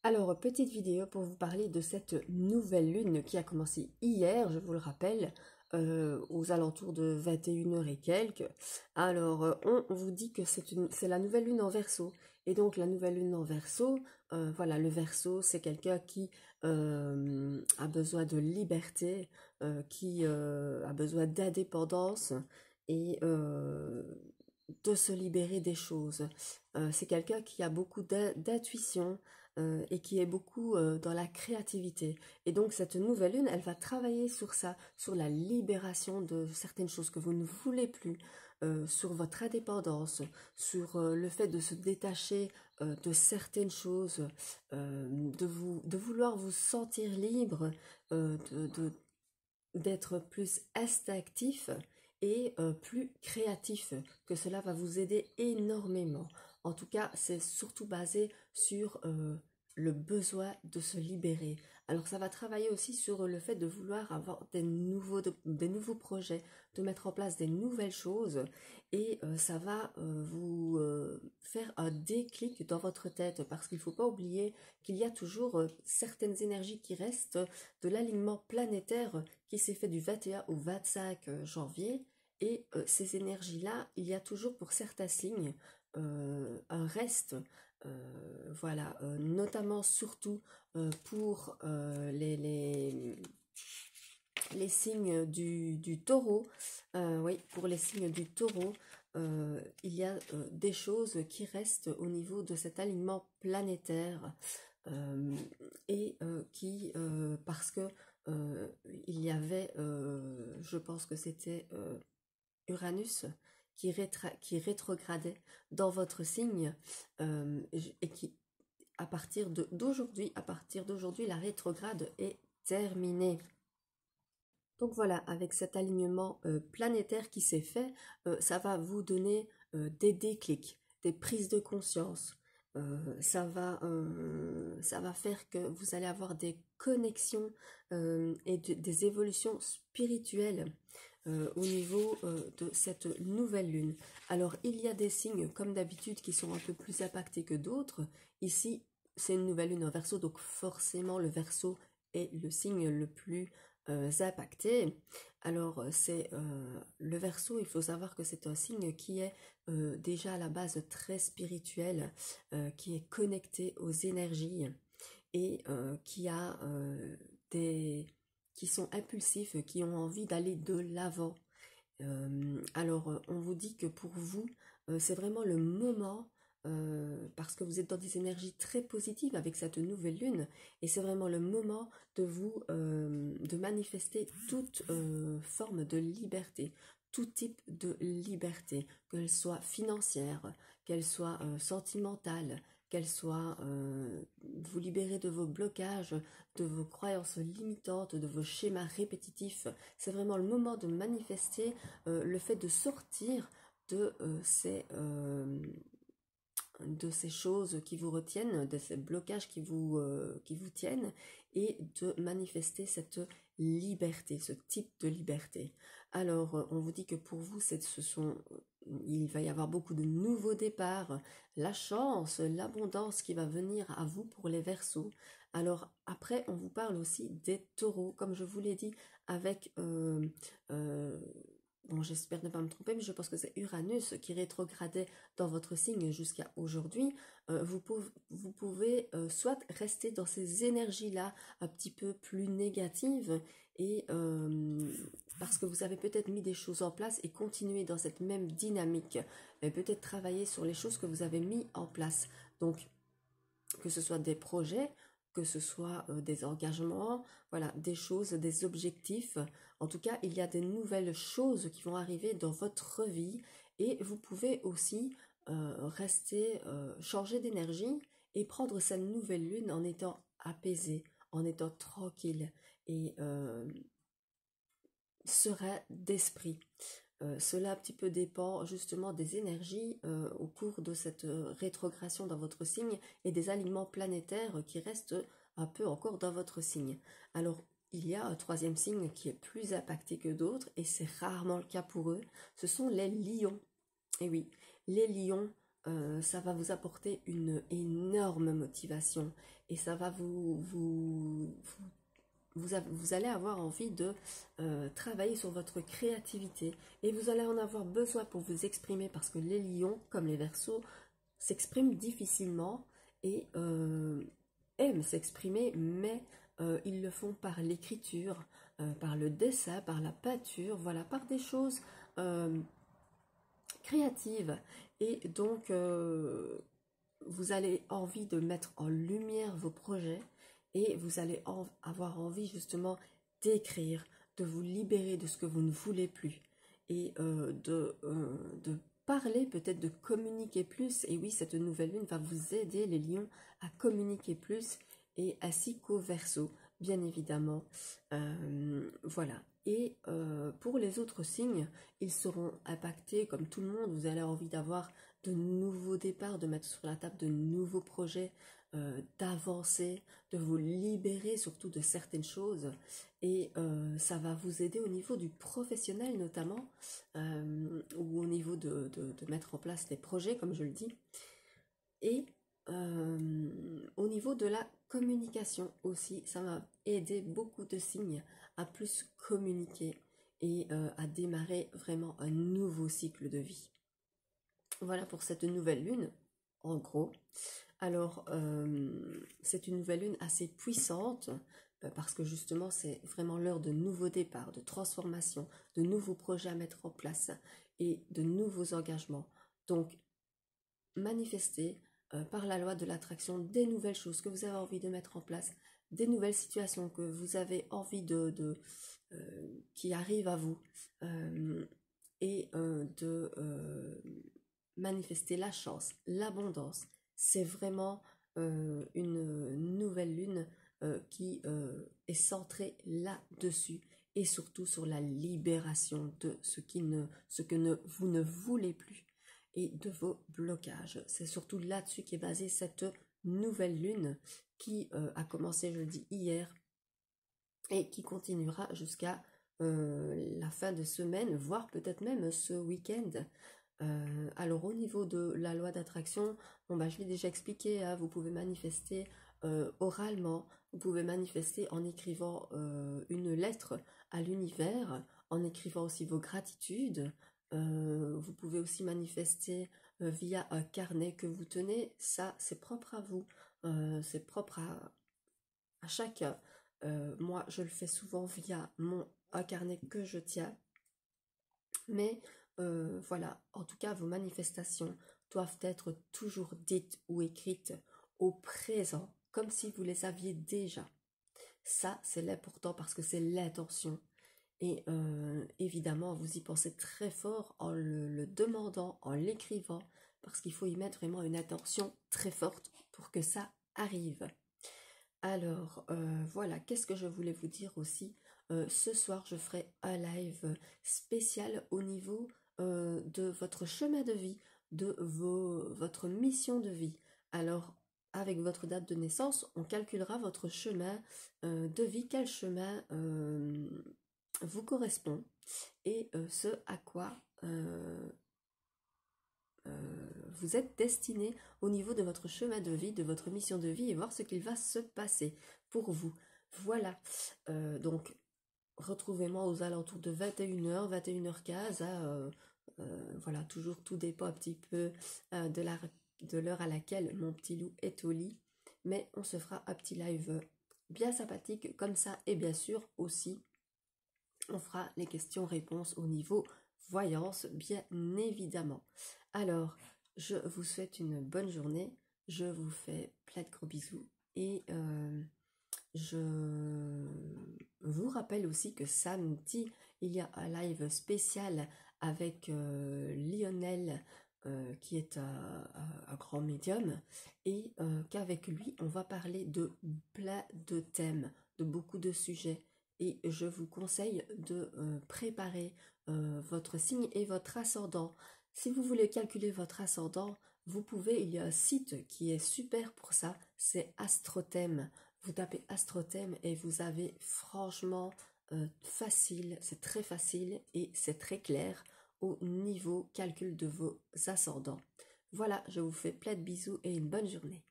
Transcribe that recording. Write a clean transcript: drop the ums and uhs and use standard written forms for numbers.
Alors, petite vidéo pour vous parler de cette nouvelle lune qui a commencé hier, je vous le rappelle, aux alentours de 21 h et quelques. Alors, on vous dit que c'est la nouvelle lune en Verseau. Et donc, la nouvelle lune en Verseau, voilà, le Verseau, c'est quelqu'un qui a besoin de liberté, qui a besoin d'indépendance et de se libérer des choses. C'est quelqu'un qui a beaucoup d'intuition et qui est beaucoup dans la créativité. Et donc cette nouvelle lune, elle va travailler sur ça, sur la libération de certaines choses que vous ne voulez plus, sur votre indépendance, sur le fait de se détacher de certaines choses, de vouloir vous sentir libre, d'être plus instinctif et plus créatif, que cela va vous aider énormément. En tout cas, c'est surtout basé sur le besoin de se libérer. Alors ça va travailler aussi sur le fait de vouloir avoir des nouveaux projets, de mettre en place des nouvelles choses et ça va vous faire un déclic dans votre tête parce qu'il ne faut pas oublier qu'il y a toujours certaines énergies qui restent de l'alignement planétaire qui s'est fait du 21 au 25 janvier. Et ces énergies-là, il y a toujours pour certains signes un reste, voilà, notamment surtout pour les signes du taureau. Oui, pour les signes du taureau, il y a des choses qui restent au niveau de cet alignement planétaire et qui, parce que il y avait, je pense que c'était Uranus qui rétrogradait dans votre signe et qui, à partir d'aujourd'hui, la rétrograde est terminée. Donc voilà, avec cet alignement planétaire qui s'est fait, ça va vous donner des déclics, des prises de conscience. Ça va faire que vous allez avoir des connexions et des évolutions spirituelles au niveau de cette nouvelle lune. Alors il y a des signes comme d'habitude qui sont un peu plus impactés que d'autres. Ici c'est une nouvelle lune en Verseau, donc forcément le Verseau est le signe le plus impacté. Alors c'est le Verseau, il faut savoir que c'est un signe qui est déjà à la base très spirituel, qui est connecté aux énergies et qui a qui sont impulsifs, qui ont envie d'aller de l'avant. Alors, on vous dit que pour vous, c'est vraiment le moment, parce que vous êtes dans des énergies très positives avec cette nouvelle lune, et c'est vraiment le moment de vous, de manifester toute forme de liberté, tout type de liberté, qu'elle soit financière, qu'elle soit sentimentale, qu'elle soit vous libérer de vos blocages, de vos croyances limitantes, de vos schémas répétitifs. C'est vraiment le moment de manifester le fait de sortir de ces choses qui vous retiennent, de ces blocages qui vous tiennent, et de manifester cette liberté, ce type de liberté. Alors, on vous dit que pour vous, il va y avoir beaucoup de nouveaux départs, la chance, l'abondance qui va venir à vous pour les Verseaux. Alors après, on vous parle aussi des taureaux, comme je vous l'ai dit, avec bon, j'espère ne pas me tromper, mais je pense que c'est Uranus qui rétrogradait dans votre signe jusqu'à aujourd'hui. Vous pouvez soit rester dans ces énergies-là un petit peu plus négatives et parce que vous avez peut-être mis des choses en place et continuer dans cette même dynamique, mais peut-être travailler sur les choses que vous avez mis en place. Donc, que ce soit des projets, que ce soit des engagements, voilà, des choses, des objectifs. En tout cas, il y a des nouvelles choses qui vont arriver dans votre vie et vous pouvez aussi changer d'énergie et prendre cette nouvelle lune en étant apaisé, en étant tranquille et serein d'esprit. Cela un petit peu dépend justement des énergies au cours de cette rétrogradation dans votre signe et des alignements planétaires qui restent un peu encore dans votre signe. Alors, il y a un troisième signe qui est plus impacté que d'autres et c'est rarement le cas pour eux. Ce sont les lions. Et oui, les lions, ça va vous apporter une énorme motivation et ça va vous allez avoir envie de travailler sur votre créativité et vous allez en avoir besoin pour vous exprimer parce que les lions, comme les verseaux, s'expriment difficilement et aiment s'exprimer, mais ils le font par l'écriture, par le dessin, par la peinture, voilà, par des choses créatives. Et donc, vous allez envie de mettre en lumière vos projets et vous allez avoir envie justement d'écrire, de vous libérer de ce que vous ne voulez plus et de parler, peut-être de communiquer plus. Et oui, cette nouvelle lune va vous aider, les lions, à communiquer plus et ainsi qu'au Verseau, bien évidemment. Voilà. Et pour les autres signes, ils seront impactés comme tout le monde. Vous allez avoir envie d'avoir de nouveaux départs, de mettre sur la table de nouveaux projets, d'avancer, de vous libérer surtout de certaines choses. Et ça va vous aider au niveau du professionnel notamment, ou au niveau de mettre en place des projets, comme je le dis. Et au niveau de la communication aussi, ça va aider beaucoup de signes à plus communiquer et à démarrer vraiment un nouveau cycle de vie. Voilà pour cette nouvelle lune, en gros. Alors, c'est une nouvelle lune assez puissante parce que justement, c'est vraiment l'heure de nouveaux départs, de transformation, de nouveaux projets à mettre en place et de nouveaux engagements. Donc, manifestez par la loi de l'attraction des nouvelles choses que vous avez envie de mettre en place, des nouvelles situations que vous avez envie qui arrivent à vous et de manifester la chance, l'abondance. C'est vraiment une nouvelle lune qui est centrée là-dessus et surtout sur la libération de ce que vous ne voulez plus et de vos blocages. C'est surtout là-dessus qu'est basée cette nouvelle lune qui a commencé, je le dis, hier et qui continuera jusqu'à la fin de semaine, voire peut-être même ce week-end. Alors au niveau de la loi d'attraction, bon bah je l'ai déjà expliqué, hein, vous pouvez manifester oralement, vous pouvez manifester en écrivant une lettre à l'univers, en écrivant aussi vos gratitudes, vous pouvez aussi manifester via un carnet que vous tenez, ça c'est propre à vous, c'est propre à chacun. Moi je le fais souvent via un carnet que je tiens, mais voilà, en tout cas, vos manifestations doivent être toujours dites ou écrites au présent, comme si vous les aviez déjà. Ça, c'est l'important parce que c'est l'intention. Et évidemment, vous y pensez très fort en le demandant, en l'écrivant, parce qu'il faut y mettre vraiment une attention très forte pour que ça arrive. Alors, voilà, qu'est-ce que je voulais vous dire aussi? Ce soir, je ferai un live spécial au niveau de votre chemin de vie, de votre mission de vie. Alors, avec votre date de naissance, on calculera votre chemin de vie, quel chemin vous correspond et ce à quoi vous êtes destiné au niveau de votre chemin de vie, de votre mission de vie et voir ce qu'il va se passer pour vous. Voilà, donc retrouvez-moi aux alentours de 21h, 21h15, voilà, toujours tout dépend un petit peu de l'heure à laquelle mon petit loup est au lit, mais on se fera un petit live bien sympathique comme ça et bien sûr aussi on fera les questions-réponses au niveau voyance, bien évidemment. Alors, je vous souhaite une bonne journée. Je vous fais plein de gros bisous. Et je vous rappelle aussi que samedi, il y a un live spécial avec Lionel, qui est un grand médium, et qu'avec lui, on va parler de plein de thèmes, de beaucoup de sujets. Et je vous conseille de préparer votre signe et votre ascendant. Si vous voulez calculer votre ascendant, vous pouvez, il y a un site qui est super pour ça, c'est Astrothème. Vous tapez Astrothème et vous avez franchement facile, c'est très facile et c'est très clair au niveau calcul de vos ascendants. Voilà, je vous fais plein de bisous et une bonne journée.